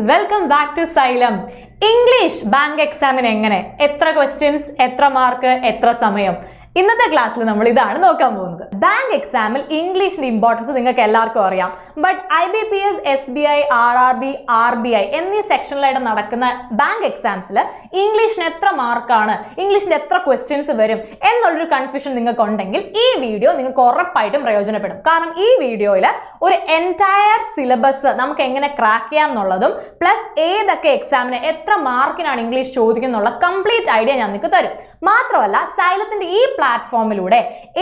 Welcome back to Xylem. English bank എക്സാമിന് എങ്ങനെ, എത്ര ക്വസ്റ്റ്യൻസ്, എത്ര മാർക്ക്, എത്ര സമയം? ഇന്നത്തെ ക്ലാസ്സിൽ നമ്മൾ ഇതാണ് നോക്കാൻ പോകുന്നത്. ബാങ്ക് എക്സാമിൽ ഇംഗ്ലീഷിന്റെ ഇമ്പോർട്ടൻസ് നിങ്ങൾക്ക് എല്ലാവർക്കും അറിയാം. But IBPS, SBI, RRB, RBI എന്നീ സെക്ഷനിലായിട്ട് നടക്കുന്ന ബാങ്ക് എക്സാംസിൽ ഇംഗ്ലീഷിന് എത്ര മാർക്കാണ്, ഇംഗ്ലീഷിന്റെ എത്ര ക്വസ്റ്റ്യൻസ് വരും എന്നുള്ളൊരു കൺഫ്യൂഷൻ നിങ്ങൾക്ക് ഉണ്ടെങ്കിൽ ഈ വീഡിയോ നിങ്ങൾക്ക് ഉറപ്പായിട്ടും പ്രയോജനപ്പെടും. കാരണം ഈ വീഡിയോയിൽ ഒരു എൻറ്റയർ സിലബസ് നമുക്ക് എങ്ങനെ ക്രാക്ക് ചെയ്യാം എന്നുള്ളതും പ്ലസ് ഏതൊക്കെ എക്സാമിന് എത്ര മാർക്കിനാണ് ഇംഗ്ലീഷ് ചോദിക്കുന്നുള്ള കംപ്ലീറ്റ് ഐഡിയ ഞാൻ നിങ്ങൾക്ക് തരും. മാത്രമല്ല സൈലത്തിന്റെ ഈ പ്ലാറ്റ്ഫോമിലൂടെ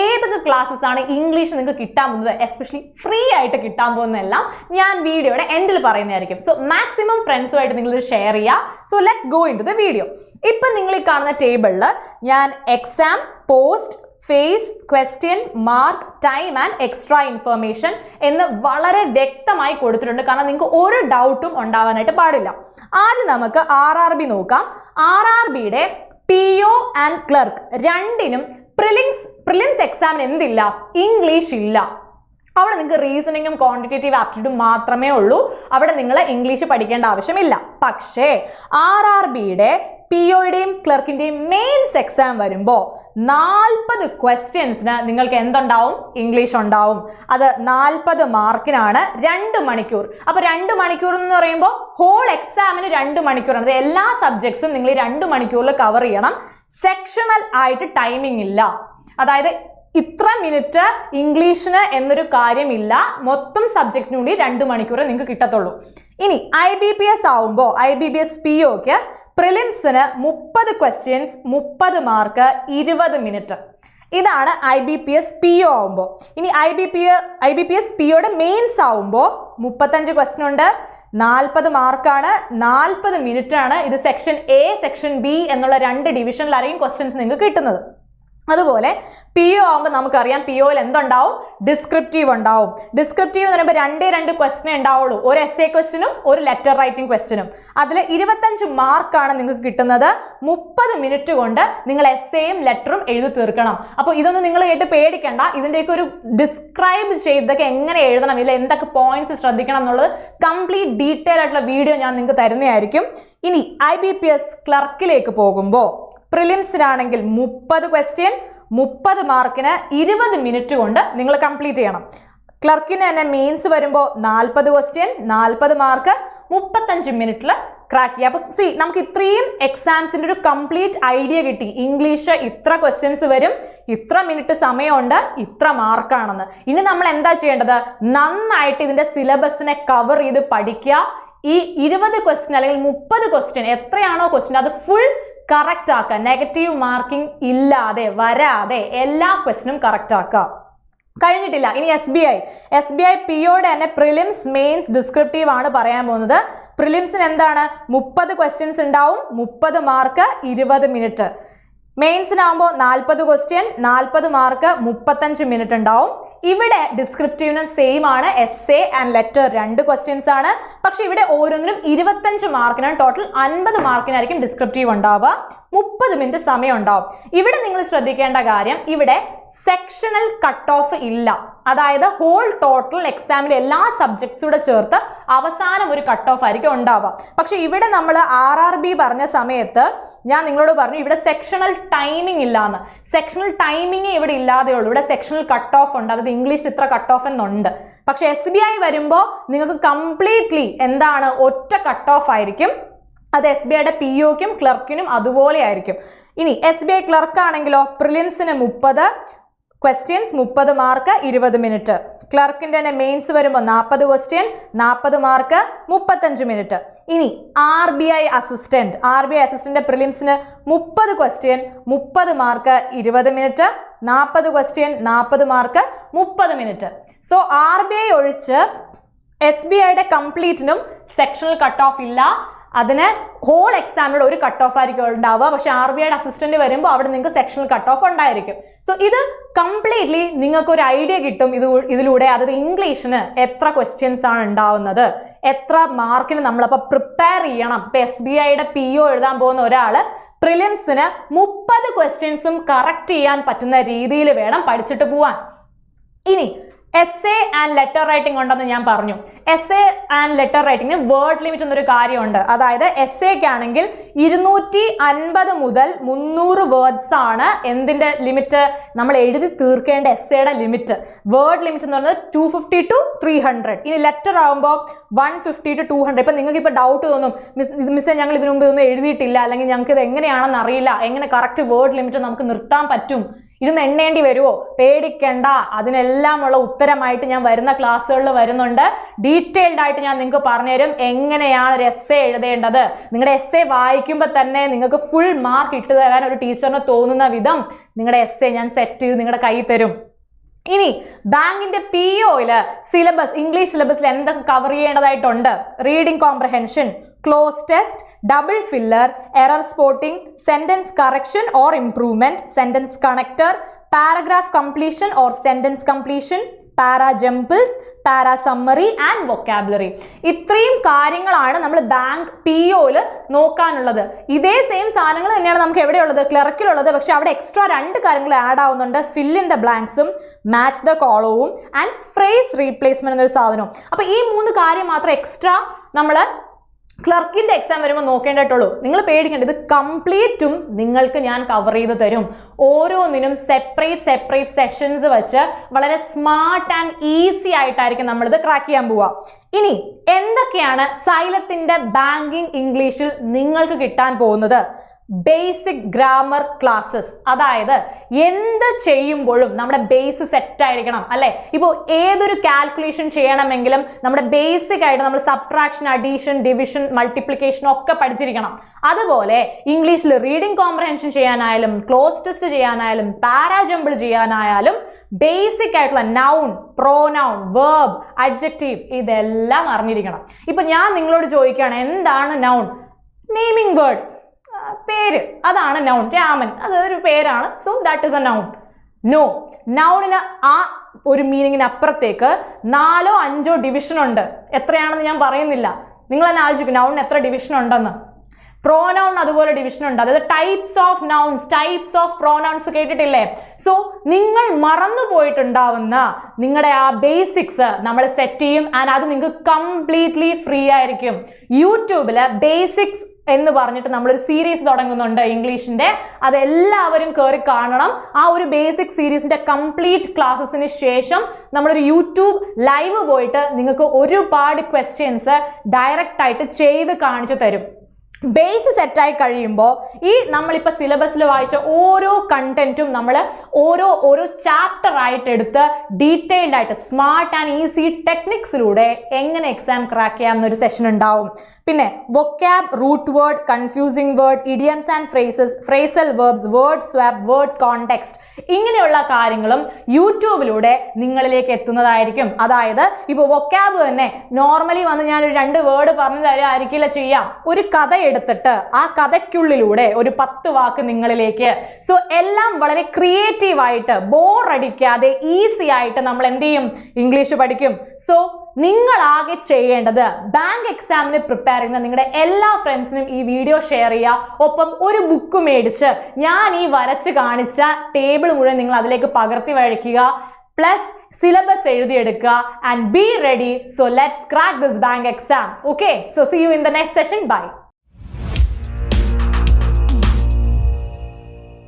ഏതൊക്കെ ക്ലാസ്സസ് ആണ് ഇംഗ്ലീഷ് നിങ്ങൾക്ക് കിട്ടാൻ പോകുന്നത്, എസ്പെഷ്യലി ഫ്രീ ആയിട്ട് കിട്ടാൻ പോകുന്നതെല്ലാം ഞാൻ വീഡിയോയുടെ എൻഡിൽ പറയുന്നതായിരിക്കും. സോ മാക്സിമം ഫ്രണ്ട്സുമായിട്ട് നിങ്ങൾ ഇത് ഷെയർ ചെയ്യുക. So let's go into the video. ഇപ്പം നിങ്ങൾ ഈ കാണുന്ന ടേബിളിൽ ഞാൻ exam, post, phase, question, mark, time and extra information എന്ന് വളരെ വ്യക്തമായി കൊടുത്തിട്ടുണ്ട്. കാരണം നിങ്ങൾക്ക് ഒരു ഡൗട്ടും ഉണ്ടാവാനായിട്ട് പാടില്ല. ആദ്യം നമുക്ക് RRB നോക്കാം. RRBയുടെ PO ആൻഡ് ക്ലർക്ക് രണ്ടിനും പ്രിലിംസ് എക്സാമിന് എന്തില്ല, ഇംഗ്ലീഷ് ഇല്ല. അവിടെ നിങ്ങൾക്ക് റീസണിങ്ങും ക്വാണ്ടിറ്റേറ്റീവ് ആപ്റ്റിറ്റ്യൂഡും മാത്രമേ ഉള്ളൂ. അവിടെ നിങ്ങൾ ഇംഗ്ലീഷ് പഠിക്കേണ്ട ആവശ്യമില്ല. പക്ഷേ RRBയുടെ POയുടെയും ക്ലർക്കിന്റെയും മെയിൻസ് എക്സാം വരുമ്പോൾ 40 ക്വസ്റ്റ്യൻസിന് നിങ്ങൾക്ക് എന്തുണ്ടാവും, ഇംഗ്ലീഷ് ഉണ്ടാവും. അത് 40 മാർക്കിനാണ് 2 മണിക്കൂർ. അപ്പൊ 2 മണിക്കൂർ എന്ന് പറയുമ്പോൾ ഹോൾ എക്സാമിന് 2 മണിക്കൂറാണ്. എല്ലാ സബ്ജക്ട്സും നിങ്ങൾ ഈ 2 മണിക്കൂറിൽ കവർ ചെയ്യണം. സെക്ഷണൽ ആയിട്ട് ടൈമിംഗ് ഇല്ല. അതായത് ഇത്ര മിനിറ്റ് ഇംഗ്ലീഷിന് എന്നൊരു കാര്യമില്ല. മൊത്തം സബ്ജക്റ്റിന് കൂടി 2 മണിക്കൂർ നിങ്ങൾക്ക് കിട്ടത്തുള്ളൂ. ഇനി IBPS ആവുമ്പോൾ IBPS POക്ക് പ്രിലിംസിന് 30 ക്വസ്റ്റ്യൻസ്, 30 മാർക്ക്, 20 മിനിറ്റ്. ഇതാണ് IBPS PO ആവുമ്പോൾ. ഇനി IBPS POയുടെ മെയിൻസ് ആവുമ്പോൾ 35 ക്വസ്റ്റ്യൻ ഉണ്ട്, 40 മാർക്കാണ്, 40 മിനിറ്റ് ആണ്. ഇത് സെക്ഷൻ A, സെക്ഷൻ B എന്നുള്ള 2 ഡിവിഷനിലായിരിക്കും ക്വസ്റ്റ്യൻസ് നിങ്ങൾക്ക് കിട്ടുന്നത്. അതുപോലെ PO ആകുമ്പോൾ നമുക്കറിയാം POയിൽ എന്തുണ്ടാവും, ഡിസ്ക്രിപ്റ്റീവ് ഉണ്ടാവും. ഡിസ്ക്രിപ്റ്റീവ് എന്ന് പറയുമ്പോൾ 2 ക്വസ്റ്റ്യൻ ഉണ്ടാവുള്ളൂ. ഒരു essay ക്വസ്റ്റ്യനും ഒരു ലെറ്റർ റൈറ്റിംഗ് ക്വസ്റ്റ്യനും. അതിൽ 25 മാർക്കാണ് നിങ്ങൾക്ക് കിട്ടുന്നത്. 30 മിനിറ്റ് കൊണ്ട് നിങ്ങൾ എസ്സേയും ലെറ്ററും എഴുതി തീർക്കണം. അപ്പോൾ ഇതൊന്നും നിങ്ങൾ കേട്ട് പേടിക്കണ്ട. ഇതിൻ്റെയൊക്കെ ഒരു ഡിസ്ക്രൈബ് ചെയ്തൊക്കെ എങ്ങനെ എഴുതണം, ഇതിൽ എന്തൊക്കെ പോയിന്റ്സ് ശ്രദ്ധിക്കണം എന്നുള്ളത് കംപ്ലീറ്റ് ഡീറ്റെയിൽ ആയിട്ടുള്ള വീഡിയോ ഞാൻ നിങ്ങൾക്ക് തരുന്നതായിരിക്കും. ഇനി IBPS ക്ലർക്കിലേക്ക് പോകുമ്പോൾ പ്രിലിംസിനാണെങ്കിൽ 30 ക്വസ്റ്റ്യൻ, 30 മാർക്കിന് 20 മിനിറ്റ് കൊണ്ട് നിങ്ങൾ കംപ്ലീറ്റ് ചെയ്യണം. ക്ലർക്കിന് തന്നെ മെയിൻസ് വരുമ്പോൾ 40 ക്വസ്റ്റ്യൻ, 40 മാർക്ക്, 35 മിനിറ്റിൽ ക്രാക്ക് ചെയ്യുക. അപ്പോൾ നമുക്ക് ഇത്രയും എക്സാംസിൻ്റെ ഒരു കംപ്ലീറ്റ് ഐഡിയ കിട്ടി. ഇംഗ്ലീഷ് ഇത്ര ക്വസ്റ്റ്യൻസ് വരും, ഇത്ര മിനിറ്റ് സമയമുണ്ട്, ഇത്ര മാർക്കാണെന്ന്. ഇനി നമ്മൾ എന്താ ചെയ്യേണ്ടത്, നന്നായിട്ട് ഇതിൻ്റെ സിലബസിനെ കവർ ചെയ്ത് പഠിക്കുക. ഈ 20 ക്വസ്റ്റ്യൻ അല്ലെങ്കിൽ 30 ക്വസ്റ്റ്യൻ എത്രയാണോ ക്വസ്റ്റ്യൻ അത് ഫുൾ കറക്റ്റ് ആക്കുക. നെഗറ്റീവ് മാർക്കിംഗ് ഇല്ലാതെ വരാതെ എല്ലാ ക്വസ്റ്റ്യനും കറക്റ്റ് ആക്കുക. കഴിഞ്ഞിട്ടില്ല. ഇനി SBI POയുടെ തന്നെ പ്രിലിംസ്, മെയിൻസ്, ഡിസ്ക്രിപ്റ്റീവ് ആണ് പറയാൻ പോകുന്നത്. പ്രിലിംസിന് എന്താണ്, 30 ക്വസ്റ്റ്യൻസ് ഉണ്ടാവും, 30 മാർക്ക്, 20 മിനിറ്റ്. മെയിൻസിനാകുമ്പോൾ 40 ക്വസ്റ്റ്യൻ, 40 മാർക്ക്, 35 മിനിറ്റ് ഉണ്ടാവും. ഇവിടെ ഡിസ്ക്രിപ്റ്റീവിനും സെയിം ആണ്. എസ്സേ ആൻഡ് ലെറ്റർ 2 ക്വസ്റ്റ്യൻസ് ആണ്. പക്ഷെ ഇവിടെ ഓരോന്നിനും 25 മാർക്കിനാണ്. ടോട്ടൽ 50 മാർക്കിനായിരിക്കും ഡിസ്ക്രിപ്റ്റീവ് ഉണ്ടാവുക. 30 മിനിറ്റ് സമയം ഉണ്ടാവും. ഇവിടെ നിങ്ങൾ ശ്രദ്ധിക്കേണ്ട കാര്യം, ഇവിടെ സെക്ഷണൽ കട്ട് ഓഫ് ഇല്ല. അതായത് ഹോൾ ടോട്ടൽ എക്സാമിലെ എല്ലാ സബ്ജക്ട്സൂടെ ചേർത്ത് അവസാനം ഒരു കട്ട് ഓഫ് ആയിരിക്കും ഉണ്ടാവുക. പക്ഷെ ഇവിടെ നമ്മൾ RRB പറഞ്ഞ സമയത്ത് ഞാൻ നിങ്ങളോട് പറഞ്ഞു ഇവിടെ സെക്ഷണൽ ടൈമിംഗ് ഇല്ലാന്ന്. സെക്ഷണൽ ടൈമിംഗ് ഇവിടെ ഇല്ലാതെ ഉള്ളൂ. ഇവിടെ സെക്ഷണൽ കട്ട് ഓഫ് ഉണ്ട്. അതായത് ഇംഗ്ലീഷിൽ ഇത്ര കട്ട് ഓഫ് എന്നുണ്ട്. പക്ഷെ SBI വരുമ്പോൾ നിങ്ങൾക്ക് കംപ്ലീറ്റ്ലി എന്താണ്, ഒറ്റ കട്ട് ഓഫ് ആയിരിക്കും. അത് SBIയുടെ POയ്ക്കും ക്ലർക്കിനും അതുപോലെ ആയിരിക്കും. ഇനി SBI ക്ലർക്ക് ആണെങ്കിലോ പ്രിലിംസിന് 30 ക്വസ്റ്റ്യൻസ്, 30 മാർക്ക്, 20 മിനിറ്റ്. ക്ലർക്കിന്റെ തന്നെ മെയിൻസ് വരുമ്പോൾ 40 ക്വസ്റ്റ്യൻ, 40 മാർക്ക്, 35 മിനിറ്റ്. ഇനി RBI അസിസ്റ്റന്റ് പ്രിലിംസിന് 30 question, 30 mark, 20 minute. 40 question, 40 mark, 30 minute. So RBI ഒഴിച്ച് SBIയുടെ കംപ്ലീറ്റിനും സെക്ഷണൽ കട്ട് ഓഫ് ഇല്ല. അതിന് ഹോൾ എക്സാമിലൂടെ ഒരു കട്ട് ഓഫ് ആയിരിക്കും ഉണ്ടാവുക. പക്ഷെ RBIയുടെ അസിസ്റ്റന്റ് വരുമ്പോൾ അവിടെ നിങ്ങൾക്ക് സെക്ഷണൽ കട്ട് ഓഫ് ഉണ്ടായിരിക്കും. സോ ഇത് കംപ്ലീറ്റ്ലി നിങ്ങൾക്ക് ഒരു ഐഡിയ കിട്ടും ഇതിലൂടെ. അതായത് ഇംഗ്ലീഷിന് എത്ര ക്വസ്റ്റ്യൻസ് ആണ് ഉണ്ടാവുന്നത്, എത്ര മാർക്കിന് നമ്മളപ്പോൾ പ്രിപ്പയർ ചെയ്യണം. ഇപ്പൊ SBIയുടെ PO എഴുതാൻ പോകുന്ന ഒരാൾ പ്രിലിംസിന് 30 ക്വസ്റ്റ്യൻസും കറക്റ്റ് ചെയ്യാൻ പറ്റുന്ന രീതിയിൽ വേണം പഠിച്ചിട്ട് പോവാൻ. ഇനി എസ്സേ ആൻഡ് ലെറ്റർ റൈറ്റിംഗ് ഉണ്ടെന്ന് ഞാൻ പറഞ്ഞു. എസ്സേ ആൻഡ് ലെറ്റർ റൈറ്റിംഗിന് വേർഡ് ലിമിറ്റ് എന്നൊരു കാര്യമുണ്ട്. അതായത് എസ്സേക്ക് ആണെങ്കിൽ 250 മുതൽ 300 വേർഡ്സ് ആണ് എന്തിന്റെ ലിമിറ്റ്, നമ്മൾ എഴുതി തീർക്കേണ്ട എസ്സേയുടെ ലിമിറ്റ്. വേർഡ് ലിമിറ്റ് എന്ന് പറയുന്നത് 250 to 300. ഇനി ലെറ്റർ ആകുമ്പോൾ 150 to 200. ഇപ്പൊ നിങ്ങൾക്ക് ഇപ്പൊ ഡൗട്ട് തോന്നും, മിസ്സേ ഞങ്ങൾ ഇതിനു മുമ്പ് ഇതൊന്നും എഴുതിയിട്ടില്ല, അല്ലെങ്കിൽ ഞങ്ങൾക്ക് ഇത് എങ്ങനെയാണെന്ന് അറിയില്ല, എങ്ങനെ കറക്റ്റ് വേർഡ് ലിമിറ്റ് നമുക്ക് നിർത്താൻ പറ്റും, ഇരുന്ന് എണ്ണേണ്ടി വരുമോ? പേടിക്കണ്ട, അതിനെല്ലാമുള്ള ഉത്തരമായിട്ട് ഞാൻ വരുന്ന ക്ലാസ്സുകളിൽ വരുന്നുണ്ട്. ഡീറ്റെയിൽഡ് ആയിട്ട് ഞാൻ നിങ്ങൾക്ക് പറഞ്ഞുതരും എങ്ങനെയാണ് ഒരു എസ്സേ എഴുതേണ്ടത്. നിങ്ങളുടെ എസ്സേ വായിക്കുമ്പോൾ തന്നെ നിങ്ങൾക്ക് ഫുൾ മാർക്ക് ഇട്ട് തരാൻ ഒരു ടീച്ചറിന് തോന്നുന്ന വിധം നിങ്ങളുടെ എസ്സേ ഞാൻ സെറ്റ് ചെയ്ത് നിങ്ങളുടെ കയ്യിൽ തരും. ഇനി ബാങ്കിന്റെ POയില് സിലബസ്, ഇംഗ്ലീഷ് സിലബസിൽ എന്തൊക്കെ കവർ ചെയ്യേണ്ടതായിട്ടുണ്ട്? Reading comprehension, close test, double filler, error spotting, sentence correction or improvement, sentence connector, paragraph completion or sentence completion, para jumbles, para summary and vocabulary. ഇത്രയും കാര്യങ്ങളാണ് നമ്മൾ ബാങ്ക് POയിൽ നോക്കാനുള്ളത്. ഇതേ സെയിം സാധനങ്ങൾ തന്നെയാണ് നമുക്ക് എവിടെയുള്ളത്, ക്ലർക്കിലുള്ളത്. പക്ഷെ അവിടെ എക്സ്ട്രാ 2 കാര്യങ്ങൾ ആഡ് ആവുന്നുണ്ട്. ഫിൽ ഇൻ ദ ബ്ലാങ്ക്സും മാച്ച് ദ കോളവും ആൻഡ് ഫ്രേസ് റീപ്ലേസ്മെന്റ് എന്നൊരു സാധനവും. അപ്പൊ ഈ 3 കാര്യം മാത്രം എക്സ്ട്രാ നമ്മൾ ക്ലർക്കിന്റെ എക്സാം വരുമ്പോൾ നോക്കേണ്ടിട്ടുള്ളൂ. നിങ്ങൾ പേടിക്കേണ്ട, ഇത് കംപ്ലീറ്റും നിങ്ങൾക്ക് ഞാൻ കവർ ചെയ്ത് തരും. ഓരോന്നിനും സെപ്പറേറ്റ് സെഷൻസ് വെച്ച് വളരെ സ്മാർട്ട് ആൻഡ് ഈസി ആയിട്ടായിരിക്കും നമ്മളിത് ക്രാക്ക് ചെയ്യാൻ പോവുക. ഇനി എന്തൊക്കെയാണ് സൈലത്തിന്റെ ബാങ്കിങ് ഇംഗ്ലീഷിൽ നിങ്ങൾക്ക് കിട്ടാൻ പോകുന്നത്? Basic grammar classes. അതായത് എന്ത് ചെയ്യുമ്പോഴും നമ്മുടെ ബേസ് സെറ്റ് ആയിരിക്കണം അല്ലെ. ഇപ്പോൾ ഏതൊരു കാൽക്കുലേഷൻ ചെയ്യണമെങ്കിലും നമ്മുടെ ബേസിക് ആയിട്ട് നമ്മൾ സബ്ട്രാക്ഷൻ, അഡീഷൻ, ഡിവിഷൻ, മൾട്ടിപ്ലിക്കേഷൻ ഒക്കെ പഠിച്ചിരിക്കണം. അതുപോലെ ഇംഗ്ലീഷിൽ റീഡിംഗ് കോംപ്രഹെൻഷൻ ചെയ്യാനായാലും, ക്ലോസ് ടെസ്റ്റ് ചെയ്യാനായാലും, പാരാജമ്പിൾ ചെയ്യാനായാലും ബേസിക് ആയിട്ടുള്ള നൗൺ, പ്രോനൗൺ, വെർബ്, അഡ്ജക്റ്റീവ് ഇതെല്ലാം അറിഞ്ഞിരിക്കണം. ഇപ്പൊ ഞാൻ നിങ്ങളോട് ചോദിക്കുകയാണ് എന്താണ് നൗൺ? നെയിമിംഗ് വേർഡ്, പേര്, അതാണ് നൗൺ. രാമൻ, അതൊരു പേരാണ്. So that is a noun. No, നൗണിന് ആ ഒരു മീനിങ്ങിന് അപ്പുറത്തേക്ക് 4 or 5 ഡിവിഷൻ ഉണ്ട്. എത്രയാണെന്ന് ഞാൻ പറയുന്നില്ല, നിങ്ങൾ തന്നെ ആലോചിക്കും നൗണിന് എത്ര ഡിവിഷൻ ഉണ്ടെന്ന്. പ്രോനൗൺ അതുപോലെ ഡിവിഷൻ ഉണ്ട്. അതായത് types of nouns, types of pronouns കേട്ടിട്ടില്ലേ? സോ നിങ്ങൾ മറന്നു പോയിട്ടുണ്ടാവുന്ന നിങ്ങളുടെ ആ ബേസിക്സ് നമ്മൾ സെറ്റ് ചെയ്യും. ആൻഡ് അത് നിങ്ങൾക്ക് കംപ്ലീറ്റ്ലി ഫ്രീ ആയിരിക്കും. യൂട്യൂബില് ബേസിക്സ് എന്ന് പറഞ്ഞിട്ട് നമ്മളൊരു സീരീസ് തുടങ്ങുന്നുണ്ട് ഇംഗ്ലീഷിന്റെ. അതെല്ലാവരും കയറി കാണണം. ആ ഒരു ബേസിക് സീരീസിന്റെ കംപ്ലീറ്റ് ക്ലാസ്സസിന് ശേഷം നമ്മളൊരു യൂട്യൂബ് ലൈവ് പോയിട്ട് നിങ്ങൾക്ക് ഒരുപാട് ക്വസ്റ്റ്യൻസ് ഡയറക്റ്റ് ആയിട്ട് ചെയ്ത് കാണിച്ചു തരും. ബേസ് സെറ്റായി കഴിയുമ്പോൾ ഈ നമ്മളിപ്പോൾ സിലബസിൽ വായിച്ച ഓരോ കണ്ടന്റും നമ്മൾ ഓരോ ചാപ്റ്റർ ആയിട്ട് എടുത്ത് ഡീറ്റെയിൽഡ് ആയിട്ട് സ്മാർട്ട് ആൻഡ് ഈസി ടെക്നിക്സിലൂടെ എങ്ങനെ എക്സാം ക്രാക്ക് ചെയ്യാം എന്നൊരു സെഷൻ ഉണ്ടാവും. പിന്നെ vocab, root word, confusing word, idioms and phrases, phrasal verbs, word swap, word context, ഇങ്ങനെയുള്ള കാര്യങ്ങളും യൂട്യൂബിലൂടെ നിങ്ങളിലേക്ക് എത്തുന്നതായിരിക്കും. അതായത് ഇപ്പോൾ വൊക്കാബ് തന്നെ നോർമലി വന്ന് ഞാനൊരു 2 വേർഡ് പറഞ്ഞു തരാമായിരിക്കില്ല ചെയ്യാം. ഒരു കഥ എടുത്തിട്ട് ആ കഥയ്ക്കുള്ളിലൂടെ ഒരു 10 വാക്ക് നിങ്ങളിലേക്ക്. സോ എല്ലാം വളരെ ക്രിയേറ്റീവ് ആയിട്ട്, ബോർ അടിക്കാതെ ഈസി ആയിട്ട് നമ്മൾ എന്ത് ചെയ്യും, ഇംഗ്ലീഷ് പഠിക്കും. സോ നിങ്ങൾ ആകെ ചെയ്യേണ്ടത് ബാങ്ക് എക്സാമിന് പ്രിപ്പയർ ചെയ്യുന്ന നിങ്ങളുടെ എല്ലാ ഫ്രണ്ട്സിനും ഈ വീഡിയോ ഷെയർ ചെയ്യുക. ഒപ്പം ഒരു ബുക്ക് മേടിച്ച് ഞാൻ ഈ വരച്ച് കാണിച്ച ടേബിൾ മുഴുവൻ നിങ്ങൾ അതിലേക്ക് പകർത്തി വയ്ക്കുക. പ്ലസ് സിലബസ് എഴുതിയെടുക്കുക. And be ready. So let's crack this bank exam. Okay, so see you in the next session. By.